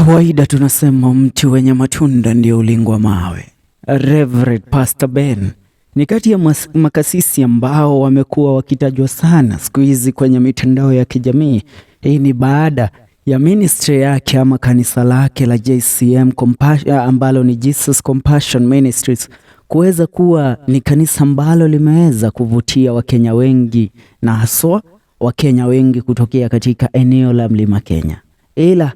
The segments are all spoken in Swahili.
Kawaida tunasema mti wenye matunda ndio ulingwa mawe. Reverend Pastor Ben ni kati ya makasisi ambao wamekuwa wakitajwa sana siku hizi kwenye mitandao ya kijamii. Hii ni baada ya ministry yake ama kanisa lake la JCM ambalo ni Jesus Compassion Ministries kuweza kuwa ni kanisa ambalo limeweza kuvutia Wakenya wengi na haswa Wakenya wengi kutokea katika eneo la Mlima Kenya. Ila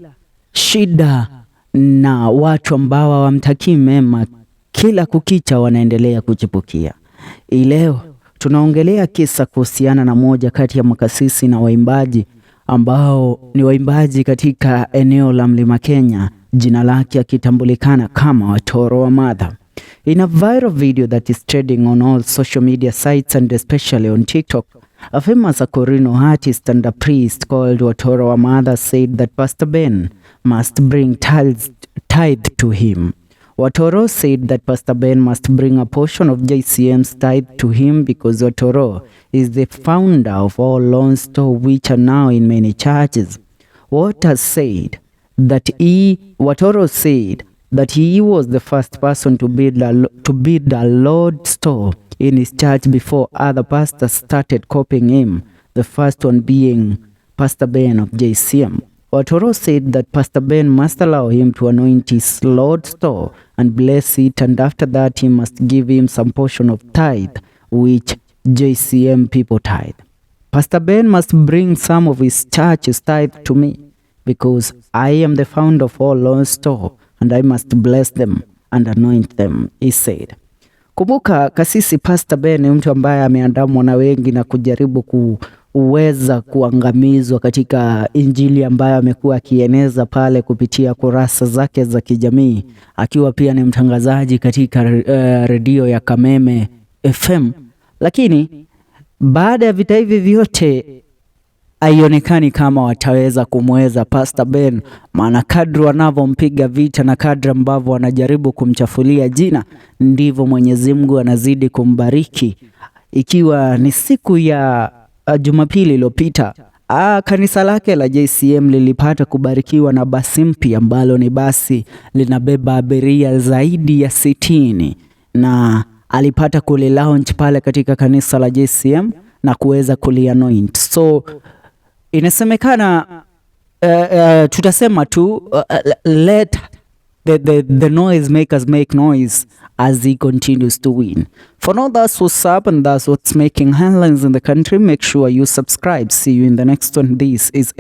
shida na watu ambao hawamtakii mema kila kukicha wanaendelea kuchipukia. Leo tunaongelea kisa kuhusiana na moja kati ya makasisi na waimbaji ambao ni waimbaji katika eneo la Mlima Kenya, jina lake akitambulikana kama Watoro wa Mother. In a viral video that is trending on all social media sites and especially on TikTok, a famous Akorino artist and a priest called Watoro wa Mother said that Pastor Ben must bring tithe to him. Watoro said that Pastor Ben must bring a portion of JCM's tithe to him because Watoro is the founder of all loan store which are now in many churches. Watoro said that he was the first person to build a LOARDS store in his church before other pastors started copying him, the first one being Pastor Ben of JCM. Watoro said that Pastor Ben must allow him to anoint his LOARDS store and bless it, and after that he must give him some portion of tithe, which JCM people tithe. Pastor Ben must bring some of his church's tithe to me, because I am the founder of all LOARDS store, and I must bless them and anoint them, he said. Kumbuka kasisi Pastor Ben ni mtu ambaye ameandamwa na wengi na kujaribu kuweza kuangamizwa katika injili ambayo amekuwa akieneza pale kupitia kurasa zake za kijamii, akiwa pia ni mtangazaji katika redio ya Kameme FM. Lakini baada ya vita hivi vyote haionekani kama wataweza kumweza Pastor Ben, maana kadri wanavyompiga vita na kadri ambavyo wanajaribu kumchafulia jina ndivyo Mwenyezi Mungu anazidi kumbariki. Ikiwa ni siku ya Jumapili iliyopita, kanisa lake la JCM lilipata kubarikiwa na basi mpya ambalo ni basi linabeba abiria zaidi ya 60, na alipata kuli-launch pale katika kanisa la JCM na kuweza kuli-anoint. So inasemekana tutasema tu let the noise makers make noise as he continues to win. For now, that's what's up and that's what's making headlines in the country. Make sure you subscribe. See you in the next one. This is